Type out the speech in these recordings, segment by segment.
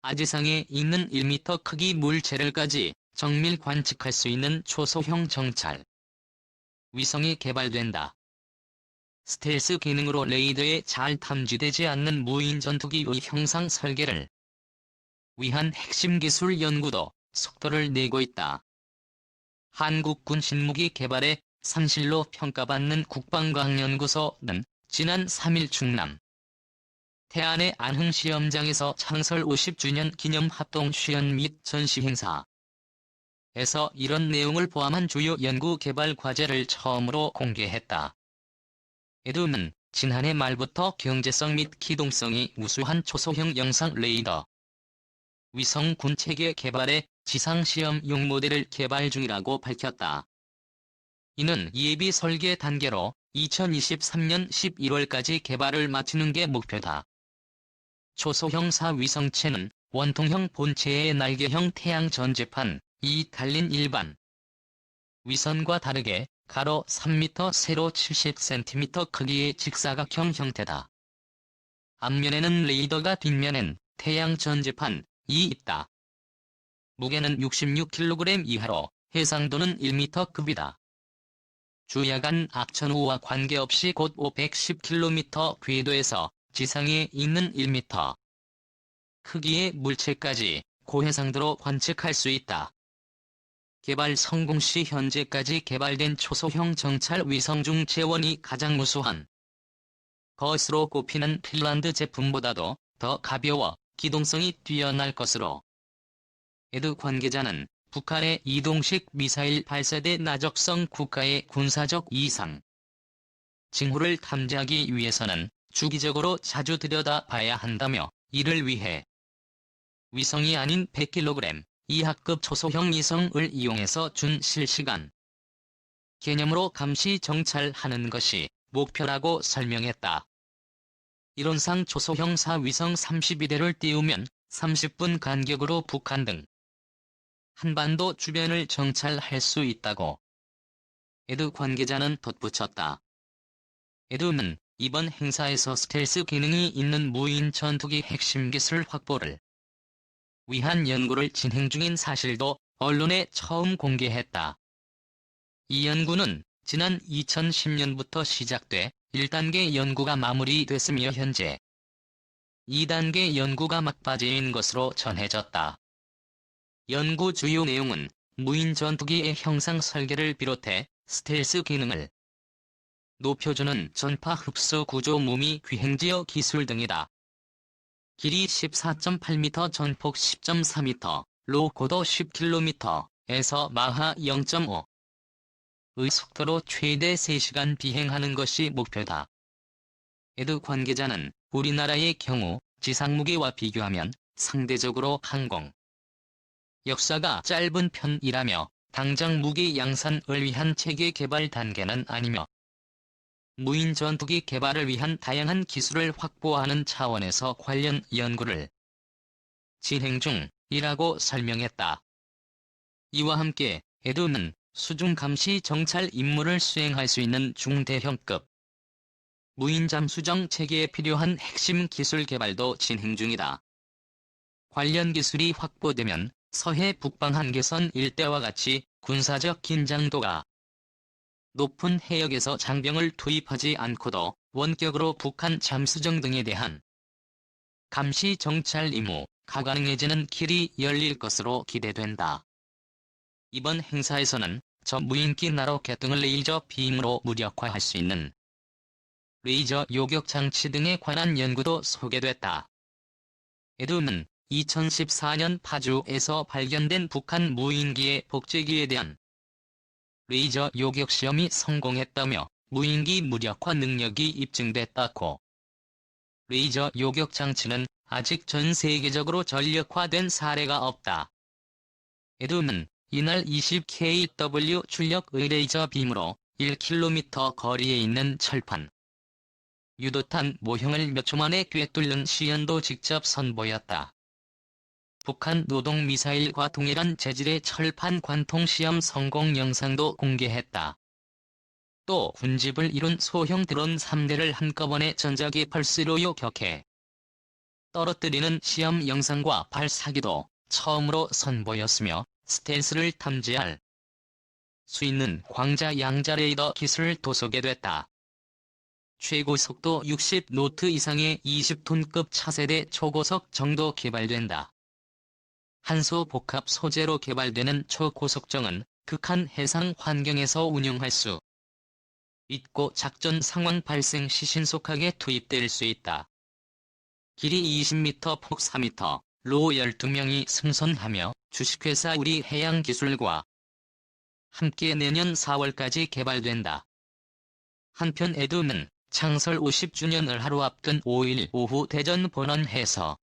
아지상에 있는 1m 크기 물체를까지 정밀 관측할 수 있는 초소형 정찰 위성이 개발된다. 스텔스 기능으로 레이더에 잘 탐지되지 않는 무인 전투기의 형상 설계를 위한 핵심 기술 연구도 속도를 내고 있다. 한국군 신무기 개발에 산실로 평가받는 국방과학연구소는 지난 3일 충남 태안의 안흥시험장에서 창설 50주년 기념 합동시연 및 전시 행사에서 이런 내용을 포함한 주요 연구 개발 과제를 처음으로 공개했다. 에두는 지난해 말부터 경제성 및 기동성이 우수한 초소형 영상 레이더 위성 군체계 개발에 지상시험용 모델을 개발 중이라고 밝혔다. 이는 예비 설계 단계로 2023년 11월까지 개발을 마치는 게 목표다. 초소형 사위성체는 원통형 본체의 날개형 태양 전지판, 이 달린 일반 위성과 다르게 가로 3m, 세로 70cm 크기의 직사각형 형태다. 앞면에는 레이더가, 뒷면엔 태양 전지판, 이 있다. 무게는 66kg 이하로 해상도는 1m급이다. 주야간 악천후와 관계없이 곧 510km 궤도에서 지상에 있는 1m 크기의 물체까지 고해상도로 관측할 수 있다. 개발 성공 시 현재까지 개발된 초소형 정찰 위성 중 재원이 가장 우수한 것으로 꼽히는 핀란드 제품보다도 더 가벼워 기동성이 뛰어날 것으로. 에두 관계자는 북한의 이동식 미사일 발사대 나적성 국가의 군사적 이상 징후를 탐지하기 위해서는 주기적으로 자주 들여다봐야 한다며, 이를 위해 위성이 아닌 100kg 이하급 초소형 위성을 이용해서 준 실시간 개념으로 감시 정찰하는 것이 목표라고 설명했다. 이론상 초소형 사위성 32대를 띄우면 30분 간격으로 북한 등 한반도 주변을 정찰할 수 있다고 에두 관계자는 덧붙였다. 에두는 이번 행사에서 스텔스 기능이 있는 무인 전투기 핵심 기술 확보를 위한 연구를 진행 중인 사실도 언론에 처음 공개했다. 이 연구는 지난 2010년부터 시작돼 1단계 연구가 마무리됐으며 현재 2단계 연구가 막바지인 것으로 전해졌다. 연구 주요 내용은 무인 전투기의 형상 설계를 비롯해 스텔스 기능을 높여주는 전파 흡수 구조 무미 귀행지역 기술 등이다. 길이 14.8m, 전폭 10.4m, 로 고도 10km에서 마하 0.5의 속도로 최대 3시간 비행하는 것이 목표다. 에두 관계자는 우리나라의 경우 지상무기와 비교하면 상대적으로 항공 역사가 짧은 편이라며 당장 무기 양산을 위한 체계 개발 단계는 아니며 무인 전투기 개발을 위한 다양한 기술을 확보하는 차원에서 관련 연구를 진행 중이라고 설명했다. 이와 함께 에두는 수중 감시 정찰 임무를 수행할 수 있는 중대형급 무인 잠수정 체계에 필요한 핵심 기술 개발도 진행 중이다. 관련 기술이 확보되면 서해 북방 한계선 일대와 같이 군사적 긴장도가 높은 해역에서 장병을 투입하지 않고도 원격으로 북한 잠수정 등에 대한 감시 정찰 임무가 가능해지는 길이 열릴 것으로 기대된다. 이번 행사에서는 저무인기 나로켓 등을 레이저 빔으로 무력화할 수 있는 레이저 요격 장치 등에 관한 연구도 소개됐다. 에두는 2014년 파주에서 발견된 북한 무인기의 복제기에 대한 레이저 요격 시험이 성공했다며 무인기 무력화 능력이 입증됐다고. 레이저 요격 장치는 아직 전 세계적으로 전력화된 사례가 없다. 에두는 이날 20kW 출력의 레이저 빔으로 1km 거리에 있는 철판 유도탄 모형을 몇 초 만에 꿰뚫는 시연도 직접 선보였다. 북한 노동미사일과 동일한 재질의 철판 관통 시험 성공 영상도 공개했다. 또 군집을 이룬 소형 드론 3대를 한꺼번에 전자기 펄스로 요격해 떨어뜨리는 시험 영상과 발사기도 처음으로 선보였으며 스텔스를 탐지할 수 있는 광자 양자 레이더 기술도 소개됐다. 최고 속도 60노트 이상의 20톤급 차세대 초고속 정도 개발된다. 한소 복합 소재로 개발되는 초고속정은 극한 해상 환경에서 운용할 수 있고 작전 상황 발생 시 신속하게 투입될 수 있다. 길이 20m, 폭 4m, 로 12명이 승선하며 주식회사 우리해양기술과 함께 내년 4월까지 개발된다. 한편 에드는 창설 50주년을 하루 앞둔 5일 오후 대전 본원에서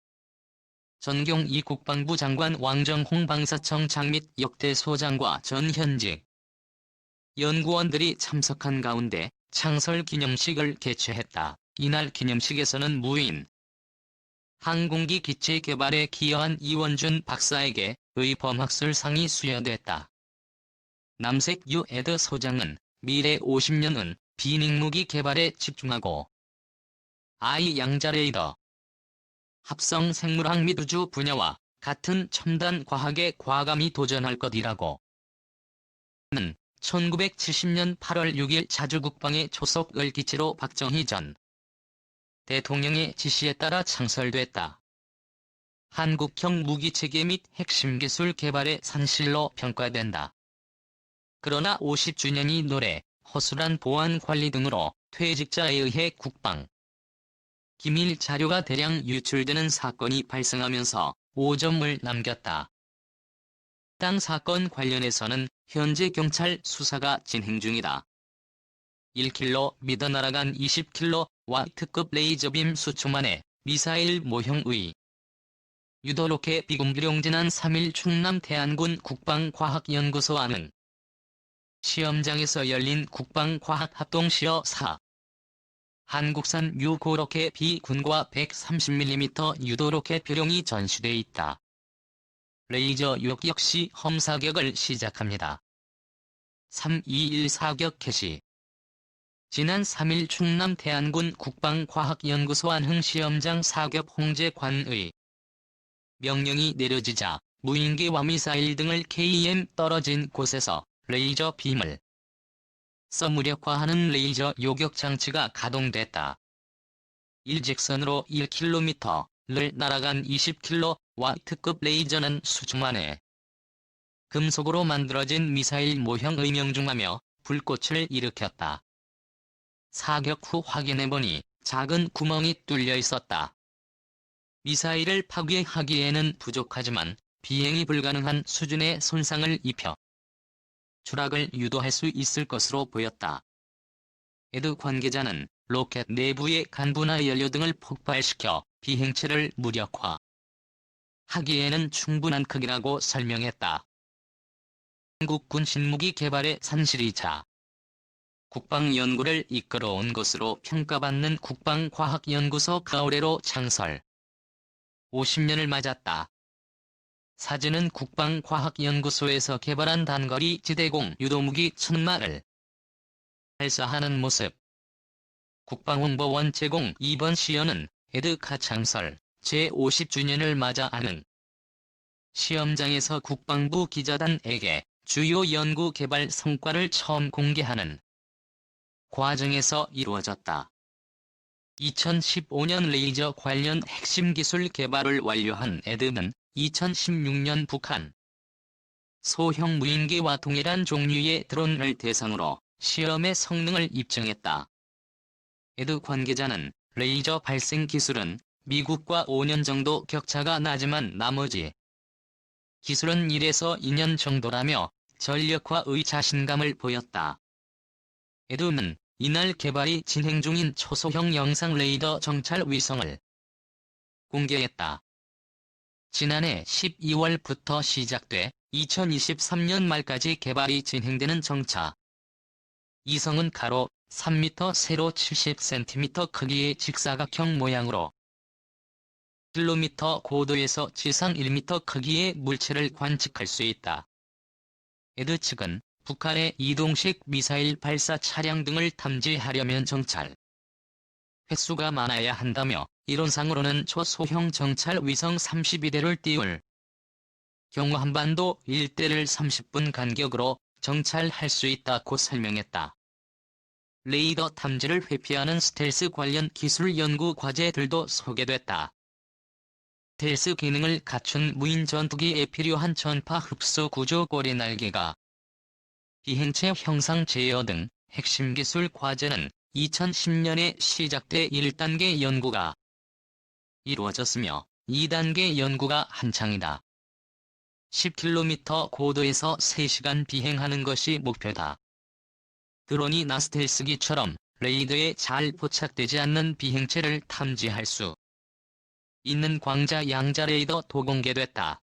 전경희 국방부 장관 왕정홍 방사청장 및 역대 소장과 전 현직 연구원들이 참석한 가운데 창설 기념식을 개최했다. 이날 기념식에서는 무인 항공기 기체 개발에 기여한 이원준 박사에게 의범학술상이 수여됐다. 남색유 에드 소장은 미래 50년은 비능무기 개발에 집중하고 양자 레이더, 합성 생물학 및 우주 분야와 같은 첨단 과학에 과감히 도전할 것이라고 는 1970년 8월 6일 자주국방의 초속을 기체로 박정희 전 대통령의 지시에 따라 창설됐다. 한국형 무기체계 및 핵심 기술 개발의 산실로 평가된다. 그러나 50주년이 노래, 허술한 보안 관리 등으로 퇴직자에 의해 국방 기밀 자료가 대량 유출되는 사건이 발생하면서 오점을 남겼다. 해당 사건 관련해서는 현재 경찰 수사가 진행 중이다. 1km 날아간 20kW급 레이저빔 수초만에 미사일 모형의 유도로켓 비공개령 지난 3일 충남 태안군 국방과학연구소 안흥 시험장에서 열린 국방과학합동시어 4. 한국산 유고로켓 비군과 130mm 유도로켓 비룡이 전시돼 있다. 레이저 유혹 역시 험사격을 시작합니다. 321 사격 개시. 지난 3일 충남 태안군 국방과학연구소 안흥 시험장 사격 홍제관의 명령이 내려지자 무인기와 미사일 등을 KM 떨어진 곳에서 레이저 빔을 무력화하는 레이저 요격 장치가 가동됐다. 일직선으로 1km를 날아간 20kW급 레이저는 수주만에 금속으로 만들어진 미사일 모형의 명중하며 불꽃을 일으켰다. 사격 후 확인해보니 작은 구멍이 뚫려 있었다. 미사일을 파괴하기에는 부족하지만 비행이 불가능한 수준의 손상을 입혀 추락을 유도할 수 있을 것으로 보였다. 에드 관계자는 로켓 내부의 간부나 연료 등을 폭발시켜 비행체를 무력화 하기에는 충분한 크기라고 설명했다. 한국군 신무기 개발의 산실이자 국방연구를 이끌어온 것으로 평가받는 국방과학연구소 가오레로 창설 50년을 맞았다. 사진은 국방과학연구소에서 개발한 단거리 지대공 유도무기 1000마를 발사하는 모습. 국방홍보원 제공. 이번 시연은 에드카 창설 제50주년을 맞아 안흥 시험장에서 국방부 기자단에게 주요 연구 개발 성과를 처음 공개하는 과정에서 이루어졌다. 2015년 레이저 관련 핵심 기술 개발을 완료한 에드는 2016년 북한 소형 무인기와 동일한 종류의 드론을 대상으로 시험의 성능을 입증했다. 에드 관계자는 레이저 발생 기술은 미국과 5년 정도 격차가 나지만 나머지 기술은 1에서 2년 정도라며 전력화의 자신감을 보였다. 에드는 이날 개발이 진행 중인 초소형 영상 레이더 정찰 위성을 공개했다. 지난해 12월부터 시작돼 2023년 말까지 개발이 진행되는 정찰 위성은 가로 3m, 세로 70cm 크기의 직사각형 모양으로 킬로미터 고도에서 지상 1m 크기의 물체를 관측할 수 있다. 에드 측은 북한의 이동식 미사일 발사 차량 등을 탐지하려면 정찰 횟수가 많아야 한다며 이론상으로는 초소형 정찰 위성 32대를 띄울 경우 한반도 일대를 30분 간격으로 정찰할 수 있다고 설명했다. 레이더 탐지를 회피하는 스텔스 관련 기술 연구 과제들도 소개됐다. 스텔스 기능을 갖춘 무인 전투기에 필요한 전파 흡수 구조 고리 날개가 비행체 형상 제어 등 핵심 기술 과제는 2010년에 시작돼 1단계 연구가 이루어졌으며 2단계 연구가 한창이다. 10km 고도에서 3시간 비행하는 것이 목표다. 드론이나 스텔스기처럼 레이더에 잘 포착되지 않는 비행체를 탐지할 수 있는 광자 양자 레이더도 공개됐다.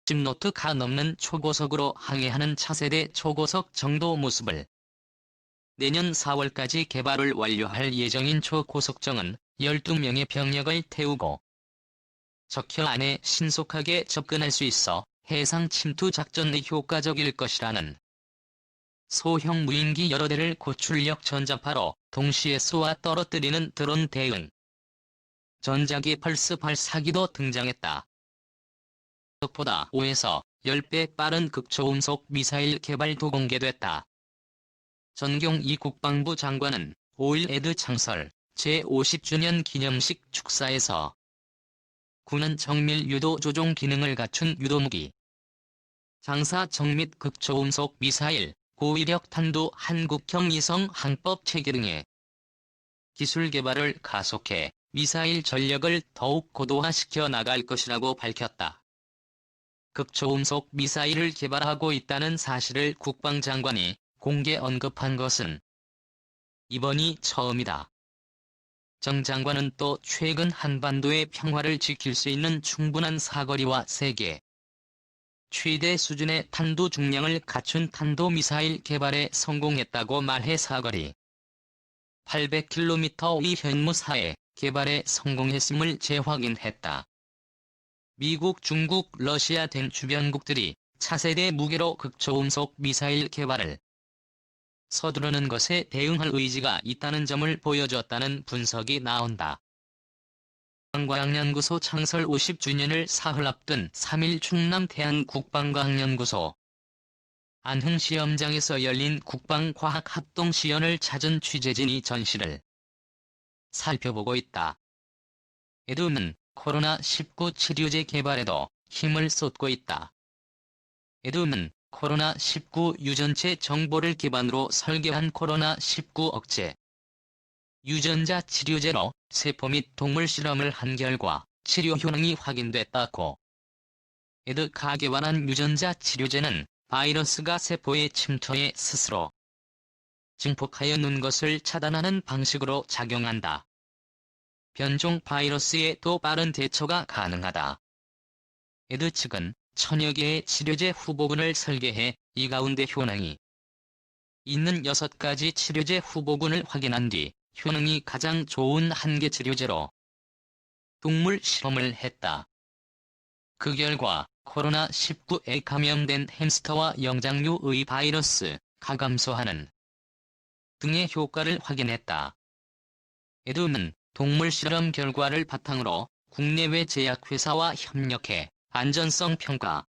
10노트가 넘는 초고속으로 항해하는 차세대 초고속 정도 모습을 내년 4월까지 개발을 완료할 예정인 초고속정은 12명의 병력을 태우고 적혀 안에 신속하게 접근할 수 있어 해상 침투 작전에 효과적일 것이라는 소형 무인기 여러 대를 고출력 전자파로 동시에 쏘아 떨어뜨리는 드론 대응 전자기 펄스 발사기도 등장했다. 보다 5에서 10배 빠른 극초음속 미사일 개발도 공개됐다. 전경희 국방부 장관은 5일 에드 창설 제50주년 기념식 축사에서 군은 정밀 유도 조종 기능을 갖춘 유도무기 장사정 및 극초음속 미사일, 고위력 탄도 한국형 위성 항법 체계 등의 기술 개발을 가속해 미사일 전력을 더욱 고도화시켜 나갈 것이라고 밝혔다. 극초음속 미사일을 개발하고 있다는 사실을 국방장관이 공개 언급한 것은 이번이 처음이다. 정 장관은 또 최근 한반도의 평화를 지킬 수 있는 충분한 사거리와 세계 최대 수준의 탄도 중량을 갖춘 탄도미사일 개발에 성공했다고 말해 사거리 800km의 현무사의 개발에 성공했음을 재확인했다. 미국, 중국, 러시아 등 주변국들이 차세대 무기로 극초음속 미사일 개발을 서두르는 것에 대응할 의지가 있다는 점을 보여줬다는 분석이 나온다. 국방과학연구소 창설 50주년을 사흘 앞둔 3일 충남 태안국방과학연구소 안흥시험장에서 열린 국방과학합동시연을 찾은 취재진이 전시를 살펴보고 있다. 에듀는 코로나19 치료제 개발에도 힘을 쏟고 있다. 에듀는 코로나19 유전체 정보를 기반으로 설계한 코로나19 억제 유전자 치료제로 세포 및 동물 실험을 한 결과 치료 효능이 확인됐다고. 에듀가 개발한 유전자 치료제는 바이러스가 세포에 침투해 스스로 증폭하여 는 것을 차단하는 방식으로 작용한다. 변종 바이러스에 또 빠른 대처가 가능하다. 에듀 측은 천여 개의 치료제 후보군을 설계해 이 가운데 효능이 있는 6가지 치료제 후보군을 확인한 뒤 효능이 가장 좋은 한 개 치료제로 동물 실험을 했다. 그 결과 코로나19에 감염된 햄스터와 영장류의 바이러스가 감소하는 등의 효과를 확인했다. 에듀는 동물 실험 결과를 바탕으로 국내외 제약회사와 협력해 안전성 평가,